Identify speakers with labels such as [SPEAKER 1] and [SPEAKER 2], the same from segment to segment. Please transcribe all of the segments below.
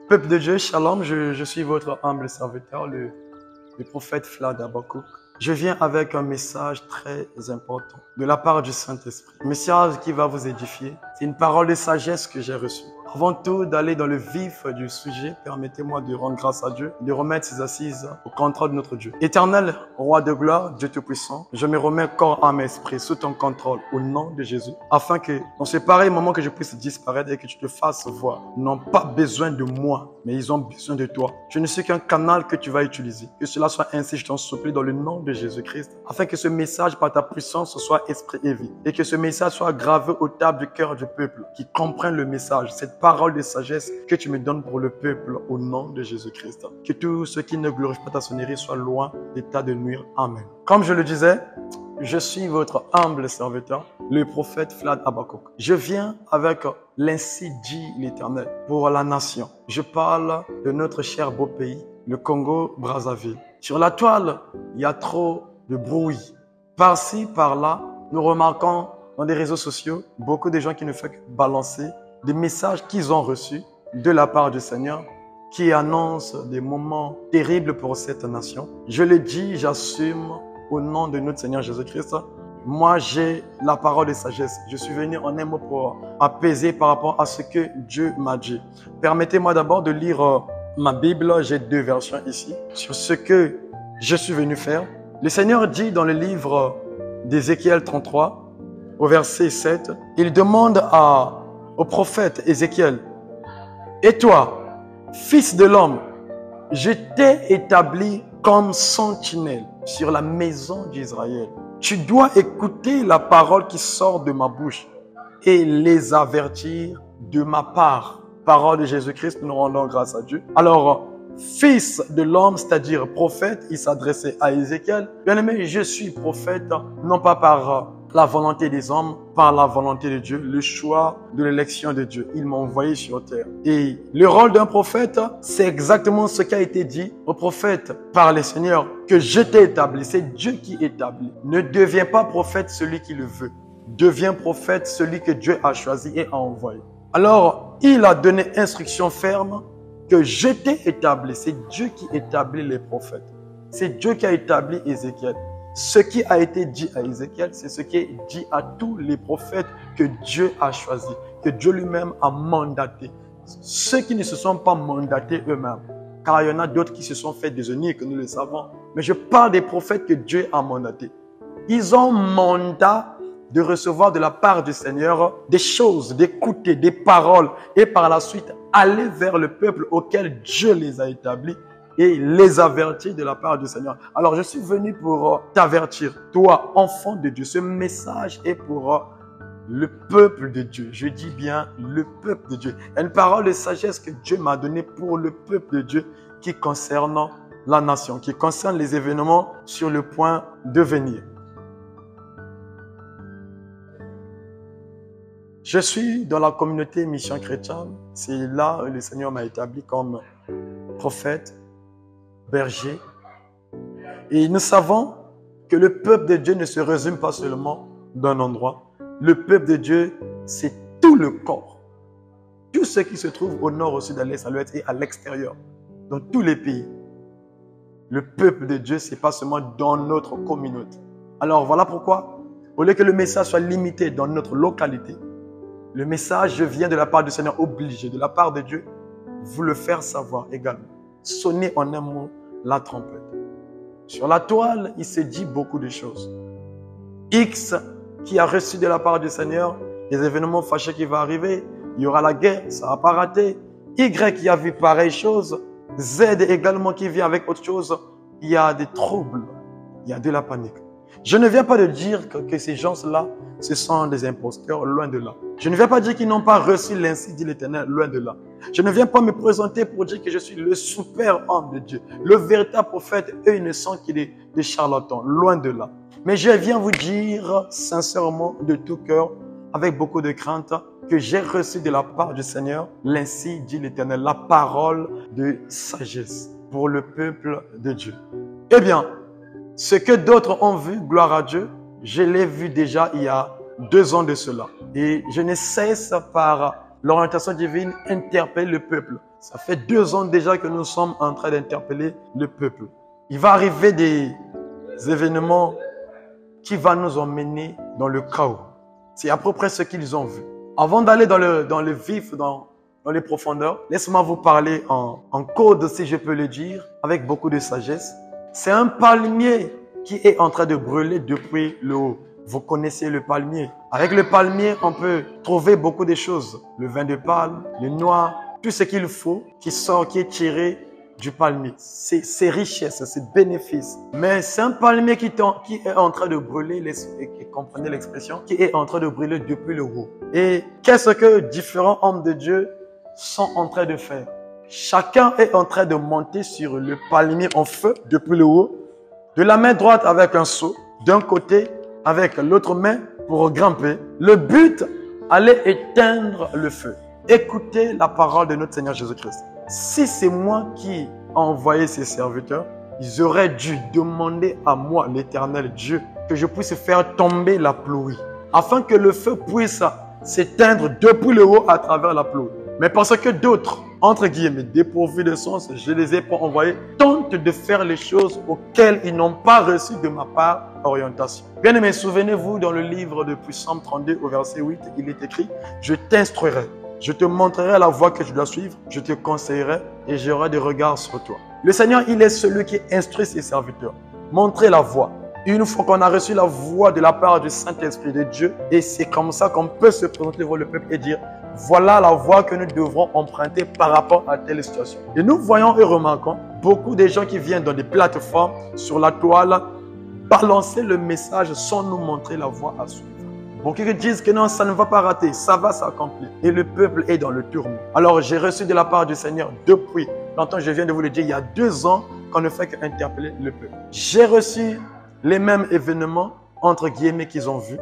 [SPEAKER 1] Peuple de Dieu, shalom, je suis votre humble serviteur, le prophète Vlad Abakouk. Je viens avec un message très important de la part du Saint-Esprit. Un message qui va vous édifier. C'est une parole de sagesse que j'ai reçue. Avant tout d'aller dans le vif du sujet, permettez-moi de rendre grâce à Dieu, de remettre ses assises au contrôle de notre Dieu. Éternel, roi de gloire, Dieu Tout-Puissant, je me remets corps, âme et esprit sous ton contrôle au nom de Jésus, afin que dans ce pareil moment que je puisse disparaître et que tu te fasses voir. Ils n'ont pas besoin de moi, mais ils ont besoin de toi. Je ne suis qu'un canal que tu vas utiliser. Que cela soit ainsi, je t'en supplie dans le nom de Jésus-Christ, afin que ce message par ta puissance soit esprit et vie, et que ce message soit gravé au table du cœur du peuple, qui comprenne le message, cette parole de sagesse que tu me donnes pour le peuple au nom de Jésus-Christ. Que tout ce qui ne glorifie pas ta sonnerie soit loin d'état de nuire. Amen. Comme je le disais, je suis votre humble serviteur, le prophète Vlad Abakouk. Je viens avec l'ainsi dit l'Éternel pour la nation. Je parle de notre cher beau pays, le Congo-Brazzaville. Sur la toile, il y a trop de bruit. Par-ci, par-là, nous remarquons dans des réseaux sociaux beaucoup de gens qui ne font que balancer des messages qu'ils ont reçus de la part du Seigneur qui annoncent des moments terribles pour cette nation. Je le dis, j'assume au nom de notre Seigneur Jésus-Christ. Moi, j'ai la parole de sagesse. Je suis venu en un mot pour apaiser par rapport à ce que Dieu m'a dit. Permettez-moi d'abord de lire ma Bible. J'ai deux versions ici sur ce que je suis venu faire. Le Seigneur dit dans le livre d'Ézéchiel 33, au verset 7, il demande au prophète Ézéchiel, « Et toi, fils de l'homme, je t'ai établi comme sentinelle sur la maison d'Israël. Tu dois écouter la parole qui sort de ma bouche et les avertir de ma part. » Parole de Jésus-Christ, nous rendons grâce à Dieu. Alors, fils de l'homme, c'est-à-dire prophète, il s'adressait à Ézéchiel. Bien aimé, je suis prophète, non pas par la volonté des hommes, par la volonté de Dieu, le choix de l'élection de Dieu. Il m'a envoyé sur terre. Et le rôle d'un prophète, c'est exactement ce qui a été dit au prophète par le Seigneur, que je t'ai établi. C'est Dieu qui établit. Ne deviens pas prophète celui qui le veut. Deviens prophète celui que Dieu a choisi et a envoyé. Alors, il a donné instruction ferme que je t'ai établi. C'est Dieu qui établit les prophètes. C'est Dieu qui a établi Ézéchiel. Ce qui a été dit à Ézéchiel, c'est ce qui est dit à tous les prophètes que Dieu a choisis, que Dieu lui-même a mandatés. Ceux qui ne se sont pas mandatés eux-mêmes, car il y en a d'autres qui se sont fait déshonner, que nous le savons. Mais je parle des prophètes que Dieu a mandatés. Ils ont mandat de recevoir de la part du Seigneur des choses, d'écouter des paroles et par la suite aller vers le peuple auquel Dieu les a établis et les avertir de la part du Seigneur. Alors, je suis venu pour t'avertir, toi, enfant de Dieu. Ce message est pour le peuple de Dieu. Je dis bien le peuple de Dieu. Il y a une parole de sagesse que Dieu m'a donnée pour le peuple de Dieu qui concerne la nation, qui concerne les événements sur le point de venir. Je suis dans la communauté Mission Chrétienne. C'est là que le Seigneur m'a établi comme prophète, berger. Et nous savons que le peuple de Dieu ne se résume pas seulement d'un endroit. Le peuple de Dieu, c'est tout le corps. Tout ce qui se trouve au nord, au sud, à l'est, à l'ouest et à l'extérieur, dans tous les pays. Le peuple de Dieu, c'est pas seulement dans notre communauté. Alors voilà pourquoi, au lieu que le message soit limité dans notre localité, le message vient de la part du Seigneur, obligé, de la part de Dieu, vous le faire savoir également. Sonnez en un mot la trompette. Sur la toile, il s'est dit beaucoup de choses. X qui a reçu de la part du Seigneur les événements fâcheux qui vont arriver. Il y aura la guerre, ça va pas rater. Y qui a vu pareille chose. Z également qui vient avec autre chose. Il y a des troubles, il y a de la panique. Je ne viens pas de dire que ces gens-là, ce sont des imposteurs, loin de là. Je ne viens pas dire qu'ils n'ont pas reçu l'ainsi dit l'Éternel, loin de là. Je ne viens pas me présenter pour dire que je suis le super homme de Dieu. Le véritable prophète, eux, ils ne sont que des charlatans, loin de là. Mais je viens vous dire sincèrement, de tout cœur, avec beaucoup de crainte, que j'ai reçu de la part du Seigneur, l'ainsi dit l'Éternel, la parole de sagesse pour le peuple de Dieu. Eh bien, ce que d'autres ont vu, gloire à Dieu, je l'ai vu déjà il y a 2 ans de cela. Et je ne cesse par l'orientation divine interpelle le peuple. Ça fait 2 ans déjà que nous sommes en train d'interpeller le peuple. Il va arriver des événements qui vont nous emmener dans le chaos. C'est à peu près ce qu'ils ont vu. Avant d'aller dans le vif, dans les profondeurs, laisse-moi vous parler en code, si je peux le dire, avec beaucoup de sagesse. C'est un palmier qui est en train de brûler depuis le haut. Vous connaissez le palmier. Avec le palmier, on peut trouver beaucoup de choses. Le vin de palme, le noix, tout ce qu'il faut qui est tiré du palmier. C'est richesse, c'est bénéfice. Mais c'est un palmier qui est en train de brûler, comprenez l'expression, qui est en train de brûler depuis le haut. Et qu'est-ce que différents hommes de Dieu sont en train de faire? Chacun est en train de monter sur le palmier en feu depuis le haut, de la main droite avec un seau, d'un côté avec l'autre main pour grimper. Le but, aller éteindre le feu. Écoutez la parole de notre Seigneur Jésus-Christ. Si c'est moi qui ai envoyé ces serviteurs, ils auraient dû demander à moi, l'Éternel Dieu, que je puisse faire tomber la pluie, afin que le feu puisse s'éteindre depuis le haut à travers la pluie. Mais parce que d'autres, entre guillemets, dépourvus de sens, je les ai pas envoyés, tentent de faire les choses auxquelles ils n'ont pas reçu de ma part orientation. Bien aimés, souvenez-vous, dans le livre de Psaume 32 au verset 8, il est écrit « Je t'instruirai, je te montrerai la voie que je dois suivre, je te conseillerai et j'aurai des regards sur toi. » Le Seigneur, il est celui qui instruit ses serviteurs. Montrez la voie. Une fois qu'on a reçu la voix de la part du Saint-Esprit de Dieu, et c'est comme ça qu'on peut se présenter devant le peuple et dire « Voilà la voie que nous devrons emprunter par rapport à telle situation. » Et nous voyons et remarquons beaucoup de gens qui viennent dans des plateformes, sur la toile, balancer le message sans nous montrer la voie à suivre. Beaucoup qui disent que non, ça ne va pas rater, ça va s'accomplir. Et le peuple est dans le tourment. Alors j'ai reçu de la part du Seigneur depuis longtemps, je viens de vous le dire, il y a 2 ans qu'on ne fait qu'interpeller le peuple. J'ai reçu les mêmes événements, entre guillemets, qu'ils ont vus.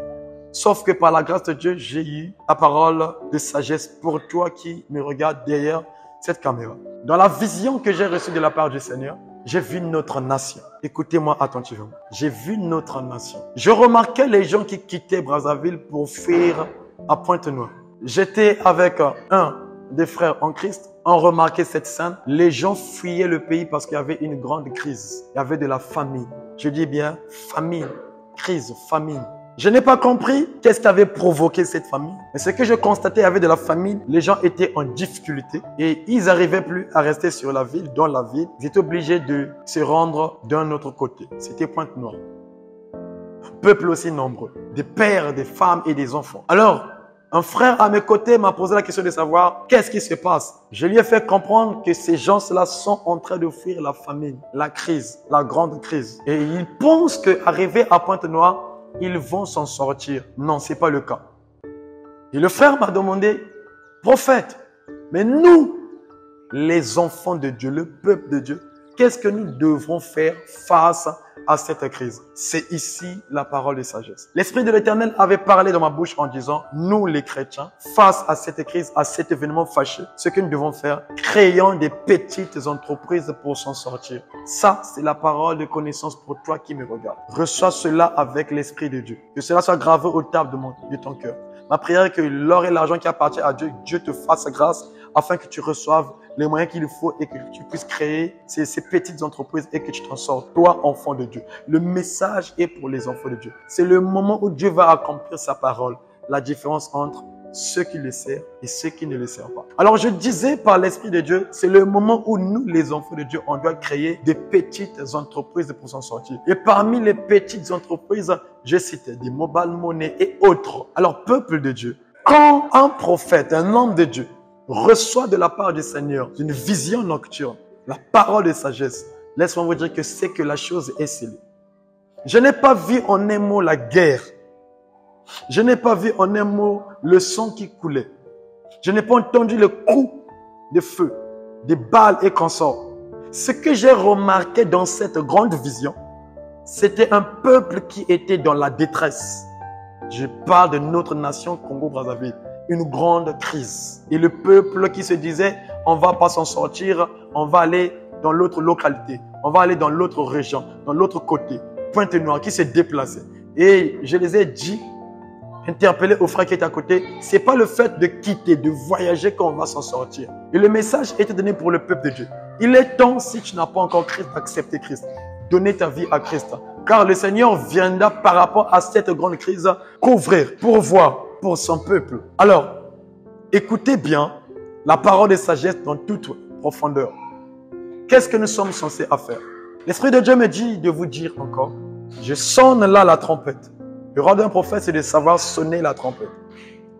[SPEAKER 1] Sauf que par la grâce de Dieu, j'ai eu la parole de sagesse pour toi qui me regarde derrière cette caméra. Dans la vision que j'ai reçue de la part du Seigneur, j'ai vu notre nation. Écoutez-moi attentivement. J'ai vu notre nation. Je remarquais les gens qui quittaient Brazzaville pour fuir à Pointe-Noire. J'étais avec un des frères en Christ. On remarquait cette scène. Les gens fuyaient le pays parce qu'il y avait une grande crise. Il y avait de la famine. Je dis bien famine, crise, famine. Je n'ai pas compris qu'est-ce qui avait provoqué cette famine. Mais ce que je constatais, il y avait de la famine. Les gens étaient en difficulté et ils n'arrivaient plus à rester sur la ville, dans la ville. Ils étaient obligés de se rendre d'un autre côté. C'était Pointe-Noire. Un peuple aussi nombreux. Des pères, des femmes et des enfants. Alors, un frère à mes côtés m'a posé la question de savoir qu'est-ce qui se passe. Je lui ai fait comprendre que ces gens-là sont en train de fuir la famine, la crise, la grande crise. Et ils pensent qu'arrivés à Pointe-Noire, ils vont s'en sortir. Non, ce n'est pas le cas. Et le frère m'a demandé, prophète, mais nous, les enfants de Dieu, le peuple de Dieu, qu'est-ce que nous devrons faire face à cette crise? C'est ici la parole de sagesse. L'Esprit de l'Éternel avait parlé dans ma bouche en disant, nous les chrétiens, face à cette crise, à cet événement fâcheux, ce que nous devons faire, créons des petites entreprises pour s'en sortir. Ça, c'est la parole de connaissance pour toi qui me regarde. Reçois cela avec l'Esprit de Dieu. Que cela soit gravé au table de ton cœur. Ma prière est que l'or et l'argent qui appartient à Dieu, Dieu te fasse grâce afin que tu reçoives les moyens qu'il faut et que tu puisses créer ces petites entreprises et que tu t'en sors, toi, enfant de Dieu. Le message est pour les enfants de Dieu. C'est le moment où Dieu va accomplir sa parole. La différence entre ceux qui le servent et ceux qui ne le servent pas. Alors je disais par l'Esprit de Dieu, c'est le moment où nous, les enfants de Dieu, on doit créer des petites entreprises pour s'en sortir. Et parmi les petites entreprises, je citais des mobile money et autres. Alors peuple de Dieu, quand un prophète, un homme de Dieu, reçoit de la part du Seigneur une vision nocturne, la parole de sagesse, laisse-moi vous dire que c'est que la chose est scellée. Je n'ai pas vu en un mot la guerre. Je n'ai pas vu en un mot le sang qui coulait. Je n'ai pas entendu le coup de feu, des balles et consorts. Ce que j'ai remarqué dans cette grande vision, c'était un peuple qui était dans la détresse. Je parle de notre nation Congo-Brazzaville. Une grande crise. Et le peuple qui se disait, on va pas s'en sortir, on va aller dans l'autre localité, on va aller dans l'autre région, dans l'autre côté. Pointe-Noire qui s'est déplacé. Et je les ai dit interpeller au frère qui est à côté, ce n'est pas le fait de quitter, de voyager qu'on va s'en sortir. Et le message était donné pour le peuple de Dieu. Il est temps, si tu n'as pas encore Christ, d'accepter Christ. Donner ta vie à Christ. Car le Seigneur viendra par rapport à cette grande crise couvrir, pourvoir pour son peuple. Alors, écoutez bien la parole de sagesse dans toute profondeur. Qu'est-ce que nous sommes censés à faire? L'Esprit de Dieu me dit de vous dire encore, je sonne là la trompette. Le rôle d'un prophète, c'est de savoir sonner la trompette,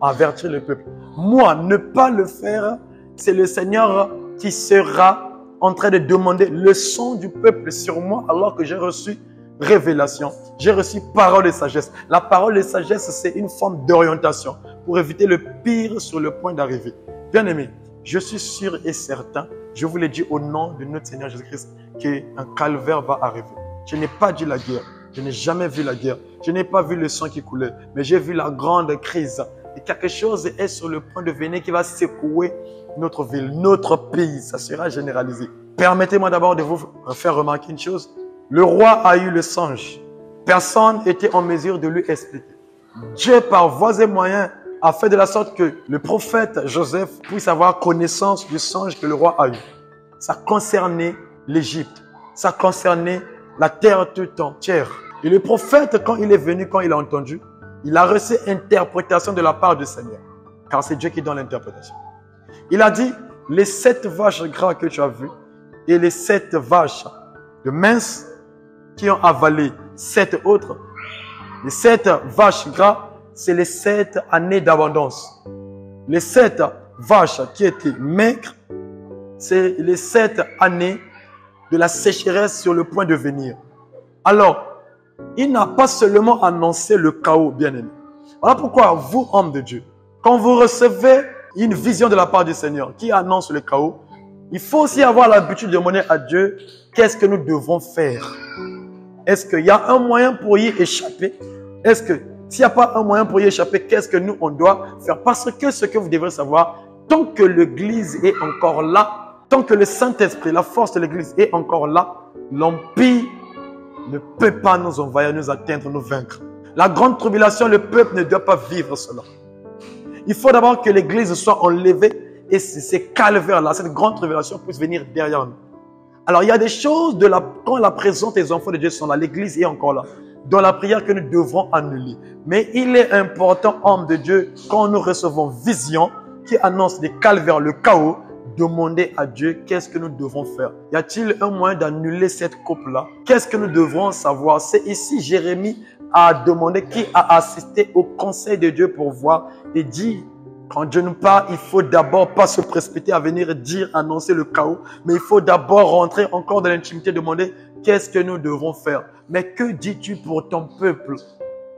[SPEAKER 1] avertir le peuple. Moi, ne pas le faire, c'est le Seigneur qui sera en train de demander le son du peuple sur moi alors que j'ai reçu révélation, j'ai reçu parole de sagesse. La parole de sagesse, c'est une forme d'orientation pour éviter le pire sur le point d'arriver. Bien aimé, je suis sûr et certain, je vous l'ai dit au nom de notre Seigneur Jésus-Christ, qu'un calvaire va arriver. Je n'ai pas dit la guerre. Je n'ai jamais vu la guerre. Je n'ai pas vu le sang qui coulait. Mais j'ai vu la grande crise. Et quelque chose est sur le point de venir qui va secouer notre ville, notre pays. Ça sera généralisé. Permettez-moi d'abord de vous faire remarquer une chose. Le roi a eu le songe. Personne n'était en mesure de lui expliquer. Dieu, par voies et moyens, a fait de la sorte que le prophète Joseph puisse avoir connaissance du songe que le roi a eu. Ça concernait l'Égypte. Ça concernait la terre toute entière. Et le prophète, quand il est venu, quand il a entendu, il a reçu interprétation de la part du Seigneur. Car c'est Dieu qui donne l'interprétation. Il a dit, les 7 vaches gras que tu as vues et les 7 vaches de minces qui ont avalé 7 autres, les 7 vaches gras, c'est les 7 années d'abondance. Les 7 vaches qui étaient maigres, c'est les 7 années de la sécheresse sur le point de venir. Alors, il n'a pas seulement annoncé le chaos, bien-aimé. Voilà pourquoi vous, hommes de Dieu, quand vous recevez une vision de la part du Seigneur qui annonce le chaos, il faut aussi avoir l'habitude de demander à Dieu qu'est-ce que nous devons faire. Est-ce qu'il y a un moyen pour y échapper? Est-ce que s'il n'y a pas un moyen pour y échapper, qu'est-ce que nous on doit faire? Parce que ce que vous devrez savoir, tant que l'Église est encore là, tant que le Saint-Esprit, la force de l'Église est encore là, l'Empire ne peut pas nous envahir, nous atteindre, nous vaincre. La grande tribulation, le peuple ne doit pas vivre cela. Il faut d'abord que l'Église soit enlevée et ces calvaires-là, cette grande tribulation puisse venir derrière nous. Alors, il y a des choses, quand la présence des enfants de Dieu sont là, l'Église est encore là, dans la prière que nous devrons annuler. Mais il est important, homme de Dieu, quand nous recevons vision qui annonce des calvaires, le chaos, demander à Dieu qu'est-ce que nous devons faire. Y a-t-il un moyen d'annuler cette coupe-là? Qu'est-ce que nous devrons savoir? C'est ici Jérémie a demandé qui a assisté au conseil de Dieu pour voir et dire, quand Dieu nous parle, il faut d'abord pas se précipiter à venir dire, annoncer le chaos, mais il faut d'abord rentrer encore dans l'intimité, demander qu'est-ce que nous devons faire. Mais que dis-tu pour ton peuple?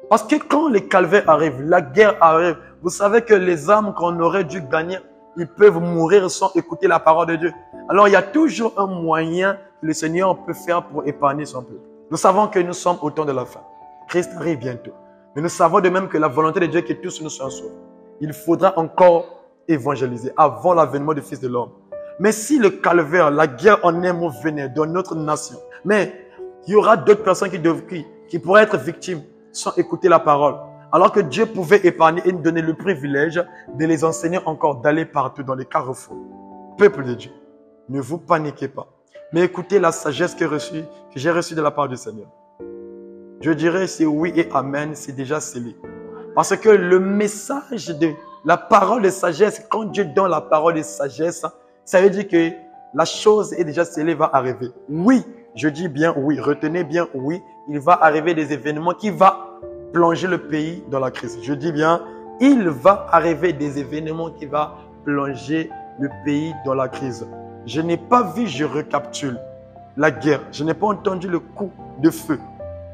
[SPEAKER 1] Parce que quand les calvaires arrivent, la guerre arrive, vous savez que les âmes qu'on aurait dû gagner, ils peuvent mourir sans écouter la parole de Dieu. Alors, il y a toujours un moyen que le Seigneur peut faire pour épargner son peuple. Nous savons que nous sommes au temps de la fin. Christ arrive bientôt. Mais nous savons de même que la volonté de Dieu est que tous nous soyons sauvés. Il faudra encore évangéliser avant l'avènement du Fils de l'homme. Mais si le calvaire, la guerre en un mot venait dans notre nation, mais il y aura d'autres personnes qui pourraient être victimes sans écouter la parole. Alors que Dieu pouvait épargner et nous donner le privilège de les enseigner encore, d'aller partout dans les carrefours. Peuple de Dieu, ne vous paniquez pas, mais écoutez la sagesse que j'ai reçue de la part du Seigneur. Je dirais c'est oui et amen, c'est déjà scellé. Parce que le message de la parole de sagesse, quand Dieu donne la parole de sagesse, ça veut dire que la chose est déjà scellée, va arriver. Oui, je dis bien oui, retenez bien oui, il va arriver des événements qui vont plonger le pays dans la crise. Je dis bien, il va arriver des événements qui vont plonger le pays dans la crise. Je n'ai pas vu, je récapitule, la guerre. Je n'ai pas entendu le coup de feu.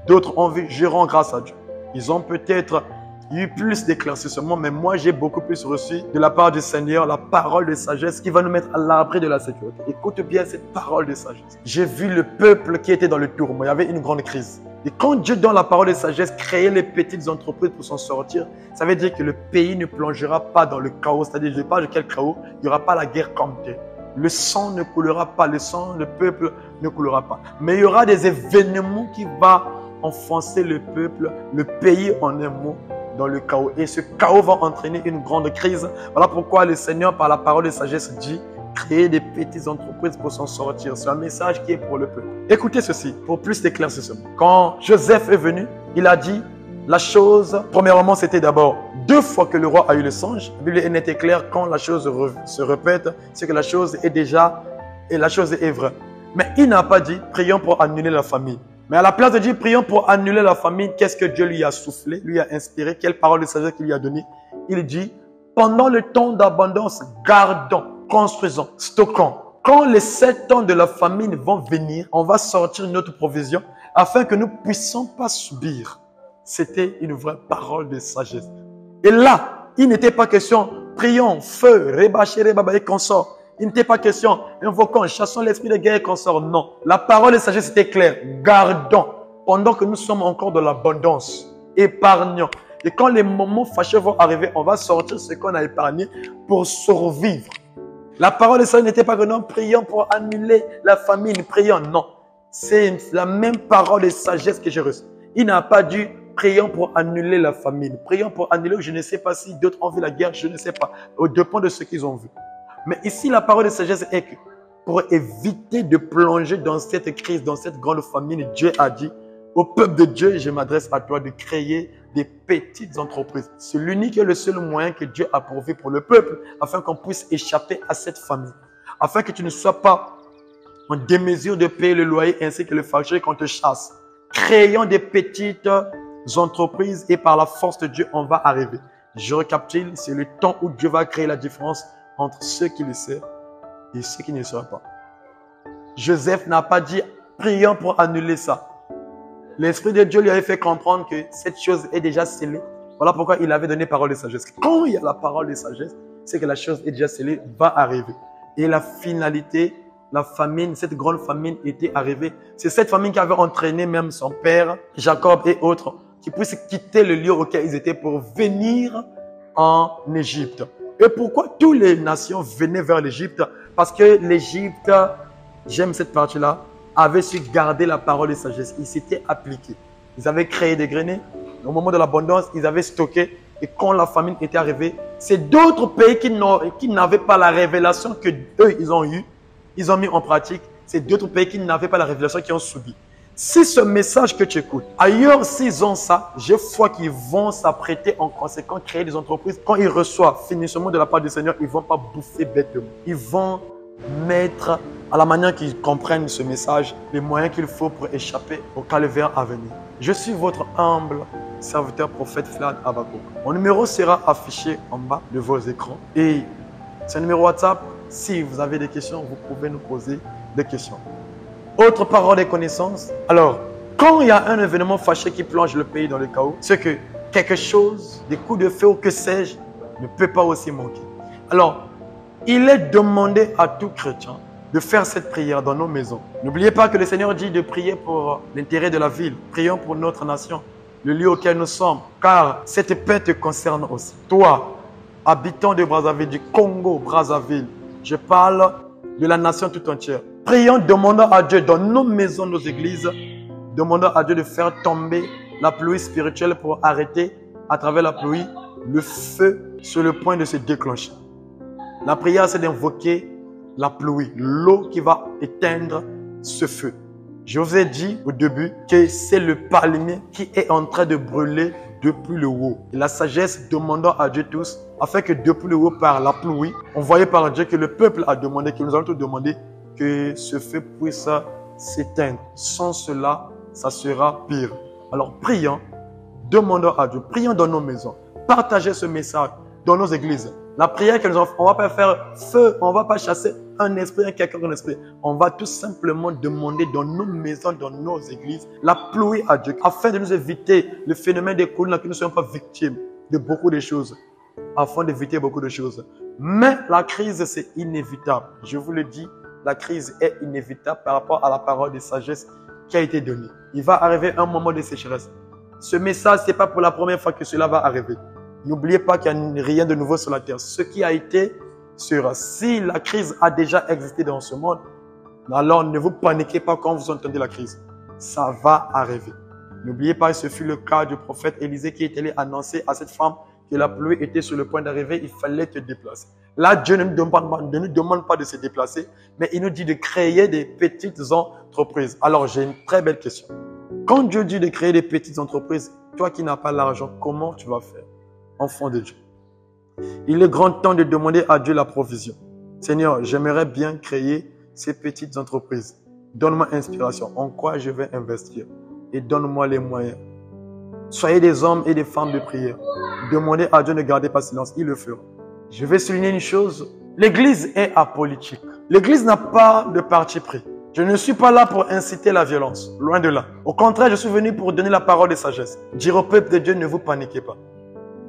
[SPEAKER 1] D'autres ont vu, je rends grâce à Dieu. Ils ont peut-être eu plus d'éclaircissements, mais moi j'ai beaucoup plus reçu de la part du Seigneur la parole de sagesse qui va nous mettre à l'abri de la sécurité. Écoute bien cette parole de sagesse. J'ai vu le peuple qui était dans le tourment. Il y avait une grande crise. Et quand Dieu donne la parole de sagesse, créer les petites entreprises pour s'en sortir, ça veut dire que le pays ne plongera pas dans le chaos. C'est-à-dire, je ne sais pas de quel chaos, il n'y aura pas la guerre comme telle. Le sang ne coulera pas, le sang, le peuple ne coulera pas. Mais il y aura des événements qui vont enfoncer le peuple, le pays en un mot, dans le chaos. Et ce chaos va entraîner une grande crise. Voilà pourquoi le Seigneur, par la parole de sagesse, dit créer des petites entreprises pour s'en sortir. C'est un message qui est pour le peuple. Écoutez ceci, pour plus d'éclaircissement. Quand Joseph est venu, il a dit la chose, premièrement, c'était d'abord 2 fois que le roi a eu le songe. La Bible est nette et claire, quand la chose se répète, c'est que la chose est déjà, et la chose est vraie. Mais il n'a pas dit, prions pour annuler la famine. Mais à la place de dire, prions pour annuler la famine, qu'est-ce que Dieu lui a soufflé, lui a inspiré, quelle parole de sagesse qu'il lui a donnée? Il dit, pendant le temps d'abondance, gardons, construisons, stockons. Quand les 7 ans de la famine vont venir, on va sortir notre provision afin que nous ne puissions pas subir. C'était une vraie parole de sagesse. Et là, il n'était pas question, prions, feu, rebaché, rebaba et consort. Il n'était pas question, invoquons, chassons l'esprit de guerre et consort. Non. La parole de sagesse était claire. Gardons, pendant que nous sommes encore dans l'abondance, épargnons. Et quand les moments fâcheux vont arriver, on va sortir ce qu'on a épargné pour survivre. La parole de sagesse n'était pas que non, prions pour annuler la famine, prions. Non. C'est la même parole de sagesse que j'ai reçue. Il n'a pas dit, prions pour annuler la famine. Prions pour annuler, je ne sais pas si d'autres ont vu la guerre, je ne sais pas. Au dépend de ce qu'ils ont vu. Mais ici, la parole de sagesse est que pour éviter de plonger dans cette crise, dans cette grande famine, Dieu a dit au peuple de Dieu, je m'adresse à toi de créer des petites entreprises. C'est l'unique et le seul moyen que Dieu a pourvu pour le peuple afin qu'on puisse échapper à cette famine. Afin que tu ne sois pas en démesure de payer le loyer ainsi que le facture qu'on te chasse. Créons des petites entreprises et par la force de Dieu, on va arriver. Je récapitule, c'est le temps où Dieu va créer la différence entre ceux qui le savent et ceux qui ne le savent pas. Joseph n'a pas dit, prions pour annuler ça. L'Esprit de Dieu lui avait fait comprendre que cette chose est déjà scellée. Voilà pourquoi il avait donné parole de sagesse. Quand il y a la parole de sagesse, c'est que la chose est déjà scellée, va arriver. Et la finalité, la famine, cette grande famine était arrivée. C'est cette famine qui avait entraîné même son père, Jacob et autres, qui puissent quitter le lieu auquel ils étaient pour venir en Égypte. Et pourquoi toutes les nations venaient vers l'Égypte? Parce que l'Égypte, j'aime cette partie-là, avait su garder la parole de sagesse. Ils s'étaient appliqués. Ils avaient créé des greniers. Au moment de l'abondance, ils avaient stocké. Et quand la famine était arrivée, c'est d'autres pays qui n'avaient pas la révélation que eux, ils ont eue. Ils ont mis en pratique. C'est d'autres pays qui n'avaient pas la révélation qui ont subi. Si ce message que tu écoutes, ailleurs s'ils ont ça, j'ai foi qu'ils vont s'apprêter en conséquence, créer des entreprises. Quand ils reçoivent finissement de la part du Seigneur, ils ne vont pas bouffer bêtement. Ils vont mettre, à la manière qu'ils comprennent ce message, les moyens qu'il faut pour échapper au calvaire à venir. Je suis votre humble serviteur prophète Vlad Abakouk. Mon numéro sera affiché en bas de vos écrans. Et c'est un numéro WhatsApp. Si vous avez des questions, vous pouvez nous poser des questions. Autre parole et connaissance. Alors, quand il y a un événement fâché qui plonge le pays dans le chaos, c'est que quelque chose, des coups de feu ou que sais-je, ne peut pas aussi manquer. Alors, il est demandé à tout chrétien de faire cette prière dans nos maisons. N'oubliez pas que le Seigneur dit de prier pour l'intérêt de la ville. Prions pour notre nation, le lieu auquel nous sommes, car cette paix te concerne aussi. Toi, habitant de Brazzaville, du Congo, Brazzaville, je parle de la nation tout entière. Prions, demandons à Dieu dans nos maisons, nos églises, demandons à Dieu de faire tomber la pluie spirituelle pour arrêter à travers la pluie le feu sur le point de se déclencher. La prière, c'est d'invoquer la pluie, l'eau qui va éteindre ce feu. Je vous ai dit au début que c'est le palmier qui est en train de brûler depuis le haut. Et la sagesse, demandant à Dieu tous, afin que depuis le haut, par la pluie, on voyait par Dieu que le peuple a demandé, que nous allons tous demander que ce feu puisse s'éteindre. Sans cela, ça sera pire. Alors prions, demandons à Dieu, prions dans nos maisons, partagez ce message dans nos églises. La prière que nous offrons, on ne va pas faire feu, on ne va pas chasser un esprit, quelqu'un d'un esprit. On va tout simplement demander dans nos maisons, dans nos églises, la pluie à Dieu, afin de nous éviter le phénomène des coups, que nous ne soyons pas victimes de beaucoup de choses, afin d'éviter beaucoup de choses. Mais la crise, c'est inévitable. Je vous le dis, la crise est inévitable par rapport à la parole de sagesse qui a été donnée. Il va arriver un moment de sécheresse. Ce message, ce n'est pas pour la première fois que cela va arriver. N'oubliez pas qu'il n'y a rien de nouveau sur la terre. Ce qui a été sera. Si la crise a déjà existé dans ce monde, alors ne vous paniquez pas quand vous entendez la crise. Ça va arriver. N'oubliez pas, ce fut le cas du prophète Élisée qui est allé annoncer à cette femme que la pluie était sur le point d'arriver, il fallait te déplacer. Là, Dieu ne nous demande pas de se déplacer, mais il nous dit de créer des petites entreprises. Alors, j'ai une très belle question. Quand Dieu dit de créer des petites entreprises, toi qui n'as pas l'argent, comment tu vas faire, enfant de Dieu? Il est grand temps de demander à Dieu la provision. Seigneur, j'aimerais bien créer ces petites entreprises. Donne-moi inspiration. En quoi je vais investir? Et donne-moi les moyens. Soyez des hommes et des femmes de prière. Demandez à Dieu, ne gardez pas silence. Il le fera. Je vais souligner une chose. L'Église est apolitique. L'Église n'a pas de parti pris. Je ne suis pas là pour inciter la violence. Loin de là. Au contraire, je suis venu pour donner la parole de sagesse. Dire au peuple de Dieu, ne vous paniquez pas.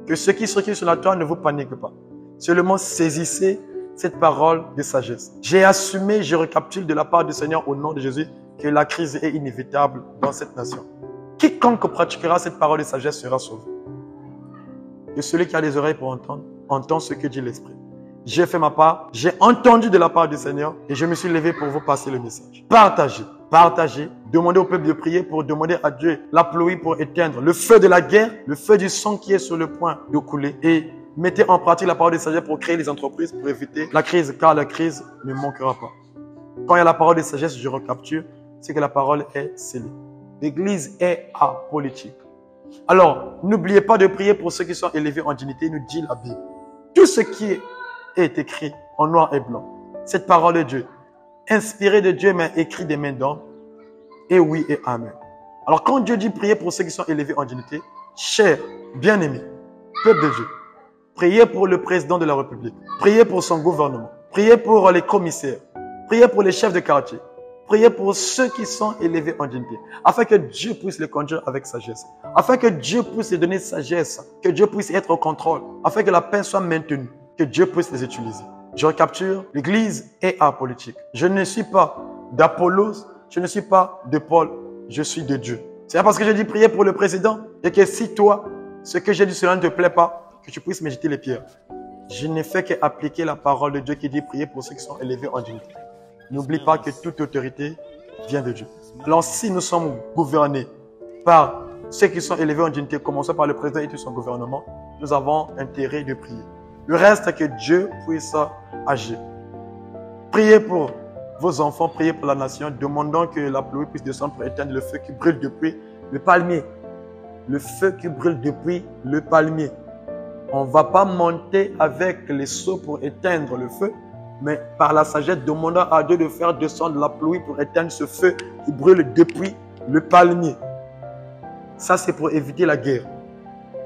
[SPEAKER 1] Que ceux qui circulent sur la terre ne vous paniquent pas. Seulement saisissez cette parole de sagesse. J'ai assumé, je récapitule de la part du Seigneur au nom de Jésus que la crise est inévitable dans cette nation. Quiconque pratiquera cette parole de sagesse sera sauvé. Et celui qui a les oreilles pour entendre, entend ce que dit l'Esprit. J'ai fait ma part, j'ai entendu de la part du Seigneur et je me suis levé pour vous passer le message. Partagez, partagez, demandez au peuple de prier pour demander à Dieu la pluie pour éteindre le feu de la guerre, le feu du sang qui est sur le point de couler et mettez en pratique la parole de sagesse pour créer les entreprises, pour éviter la crise, car la crise ne manquera pas. Quand il y a la parole de sagesse, je recapture, c'est que la parole est scellée. L'Église est apolitique. Alors, n'oubliez pas de prier pour ceux qui sont élevés en dignité, nous dit la Bible. Tout ce qui est écrit en noir et blanc, cette parole de Dieu, inspirée de Dieu, mais écrite des mains d'homme, et oui et amen. Alors, quand Dieu dit prier pour ceux qui sont élevés en dignité, chers, bien-aimés, peuple de Dieu, priez pour le président de la République, priez pour son gouvernement, priez pour les commissaires, priez pour les chefs de quartier, priez pour ceux qui sont élevés en dignité, afin que Dieu puisse les conduire avec sagesse, afin que Dieu puisse les donner sagesse, que Dieu puisse être au contrôle, afin que la paix soit maintenue, que Dieu puisse les utiliser. Je recapture, l'Église est apolitique. Je ne suis pas d'Apollos, je ne suis pas de Paul, je suis de Dieu. C'est parce que j'ai dit prier pour le président et que si toi, ce que j'ai dit cela ne te plaît pas, que tu puisses me jeter les pierres. Je n'ai fait qu'appliquer la parole de Dieu qui dit prier pour ceux qui sont élevés en dignité. N'oublie pas que toute autorité vient de Dieu. Alors si nous sommes gouvernés par ceux qui sont élevés en dignité, commençons par le président et tout son gouvernement, nous avons intérêt de prier. Le reste, que Dieu puisse agir. Priez pour vos enfants, priez pour la nation, demandant que la pluie puisse descendre pour éteindre le feu qui brûle depuis le palmier. Le feu qui brûle depuis le palmier. On ne va pas monter avec les seaux pour éteindre le feu, mais par la sagesse, demandant à Dieu de faire descendre la pluie pour éteindre ce feu qui brûle depuis le palmier. Ça, c'est pour éviter la guerre.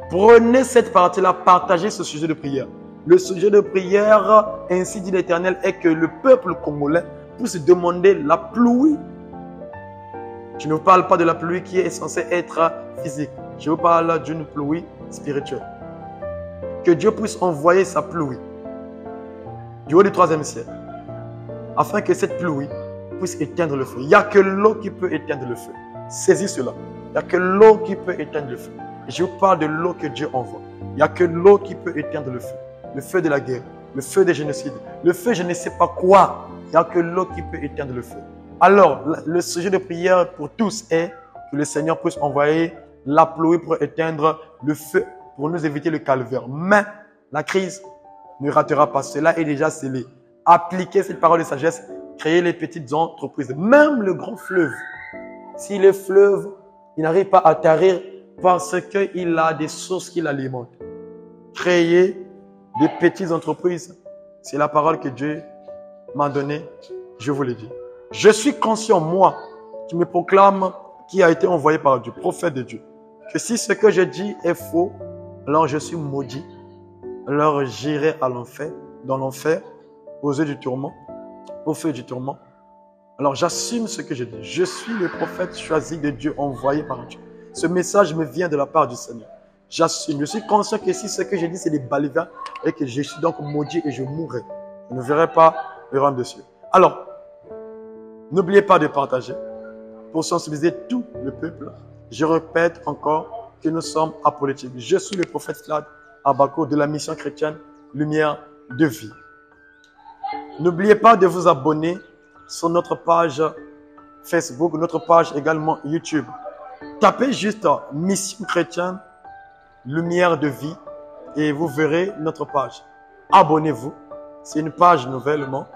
[SPEAKER 1] Prenez cette partie-là, partagez ce sujet de prière. Le sujet de prière, ainsi dit l'Éternel, est que le peuple congolais puisse demander la pluie. Je ne vous parle pas de la pluie qui est censée être physique. Je vous parle d'une pluie spirituelle. Que Dieu puisse envoyer sa pluie du haut du 3e ciel, afin que cette pluie puisse éteindre le feu. Il n'y a que l'eau qui peut éteindre le feu. Saisis cela. Il n'y a que l'eau qui peut éteindre le feu. Et je vous parle de l'eau que Dieu envoie. Il n'y a que l'eau qui peut éteindre le feu. Le feu de la guerre, le feu des génocides, le feu je ne sais pas quoi. Il n'y a que l'eau qui peut éteindre le feu. Alors, le sujet de prière pour tous est que le Seigneur puisse envoyer la pluie pour éteindre le feu, pour nous éviter le calvaire. Mais la crise ne ratera pas. Cela est déjà scellé. Appliquez cette parole de sagesse, créez les petites entreprises. Même le grand fleuve, si le fleuve, il n'arrive pas à tarir parce qu'il a des sources qui l'alimentent. Créez des petites entreprises. C'est la parole que Dieu m'a donnée. Je vous l'ai dit. Je suis conscient, moi, qui me proclame, qui a été envoyé par Dieu, prophète de Dieu, que si ce que je dis est faux, alors je suis maudit. Alors j'irai à l'enfer, dans l'enfer, aux yeux du tourment, au feu du tourment. Alors j'assume ce que je dis. Je suis le prophète choisi de Dieu, envoyé par Dieu. Ce message me vient de la part du Seigneur. J'assume. Je suis conscient que si ce que je dis c'est des balivernes et que je suis donc maudit et je mourrai, je ne verrai pas le royaume des cieux. Alors, n'oubliez pas de partager pour sensibiliser tout le peuple. Je répète encore que nous sommes apolitiques. Je suis le prophète Vlad Abako de la mission chrétienne Lumière de vie. N'oubliez pas de vous abonner sur notre page Facebook, notre page également YouTube. Tapez juste Mission chrétienne, lumière de vie et vous verrez notre page. Abonnez-vous. C'est une page nouvellement.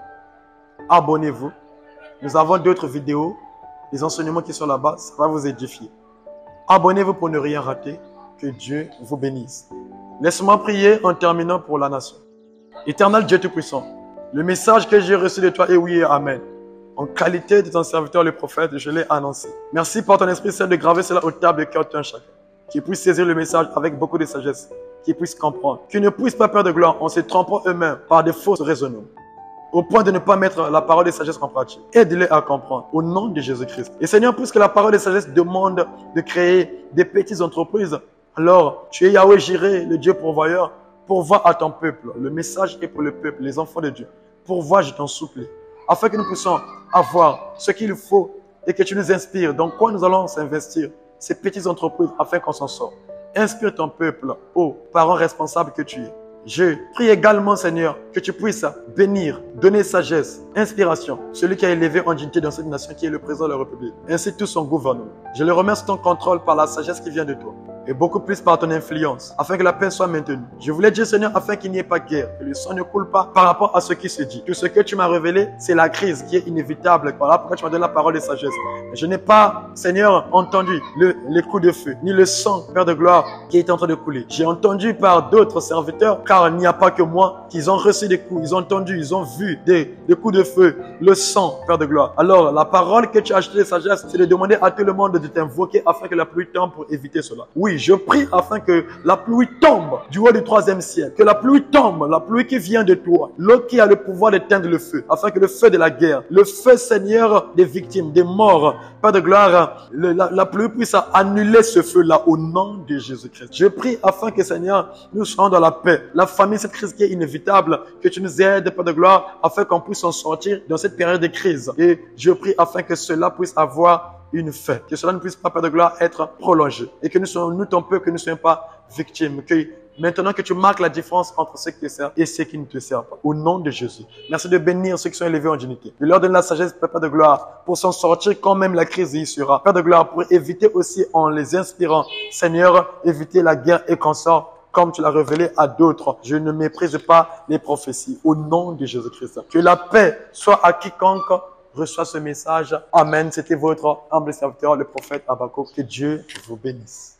[SPEAKER 1] Abonnez-vous. Nous avons d'autres vidéos, des enseignements qui sont là-bas. Ça va vous édifier. Abonnez-vous pour ne rien rater. Que Dieu vous bénisse. Laisse-moi prier en terminant pour la nation. Éternel Dieu Tout-Puissant, le message que j'ai reçu de toi est oui et amen. En qualité de ton serviteur le prophète, je l'ai annoncé. Merci par ton Esprit Saint de graver cela au table de cœur d'un chacun. Qu'ils puissent saisir le message avec beaucoup de sagesse. Qu'ils puissent comprendre. Qu'ils ne puissent pas perdre de gloire en se trompant eux-mêmes par des fausses raisonnements. Au point de ne pas mettre la parole de sagesse en pratique. Aide-les à comprendre au nom de Jésus-Christ. Et Seigneur, puisque la parole de sagesse demande de créer des petites entreprises, alors tu es Yahweh Jireh, le Dieu pourvoyeur, pourvois à ton peuple. Le message est pour le peuple, les enfants de Dieu. Pourvois, je t'en supplie, afin que nous puissions avoir ce qu'il faut et que tu nous inspires. Dans quoi nous allons s'investir, ces petites entreprises, afin qu'on s'en sorte. Inspire ton peuple, ô parents responsables que tu es. Je prie également, Seigneur, que tu puisses bénir, donner sagesse, inspiration, celui qui a élevé en dignité dans cette nation qui est le président de la République, ainsi tout son gouvernement. Je le remets sous ton contrôle par la sagesse qui vient de toi et beaucoup plus par ton influence, afin que la paix soit maintenue. Je voulais dire, Seigneur, afin qu'il n'y ait pas de guerre, que le sang ne coule pas par rapport à ce qui se dit. Tout ce que tu m'as révélé, c'est la crise qui est inévitable. Voilà pourquoi tu m'as donné la parole de sagesse. Je n'ai pas, Seigneur, entendu les coups de feu, ni le sang, Père de gloire, qui est en train de couler. J'ai entendu par d'autres serviteurs, car il n'y a pas que moi, qu'ils ont reçu des coups, ils ont entendu, ils ont vu des coups de feu, le sang, Père de gloire. Alors, la parole que tu as achetée de sagesse, c'est de demander à tout le monde de t'invoquer afin que la pluie tombe pour éviter cela. Oui, je prie afin que la pluie tombe du haut du 3e ciel, que la pluie tombe, la pluie qui vient de toi, l'eau qui a le pouvoir d'éteindre le feu, afin que le feu de la guerre, le feu, Seigneur, des victimes, des morts, Père de gloire, la pluie puisse annuler ce feu-là au nom de Jésus-Christ. Je prie afin que, Seigneur, nous soyons dans la paix. La famille, cette crise qui est inévitable, que tu nous aides, Père de gloire, afin qu'on puisse en sortir dans cette période de crise. Et je prie afin que cela puisse avoir une fin, que cela ne puisse pas, Père de gloire, être prolongé. Et que nous soyons, nous, ton peuple, que nous ne soyons pas victimes. Que maintenant que tu marques la différence entre ceux qui te servent et ceux qui ne te servent pas. Au nom de Jésus. Merci de bénir ceux qui sont élevés en dignité. De leur donner la sagesse, Père de gloire, pour s'en sortir quand même la crise y sera. Père de gloire, pour éviter aussi en les inspirant, Seigneur, éviter la guerre et qu'on sort comme tu l'as révélé à d'autres. Je ne méprise pas les prophéties. Au nom de Jésus-Christ. Que la paix soit à quiconque reçoit ce message. Amen. C'était votre humble serviteur, le prophète Habakkuk. Que Dieu vous bénisse.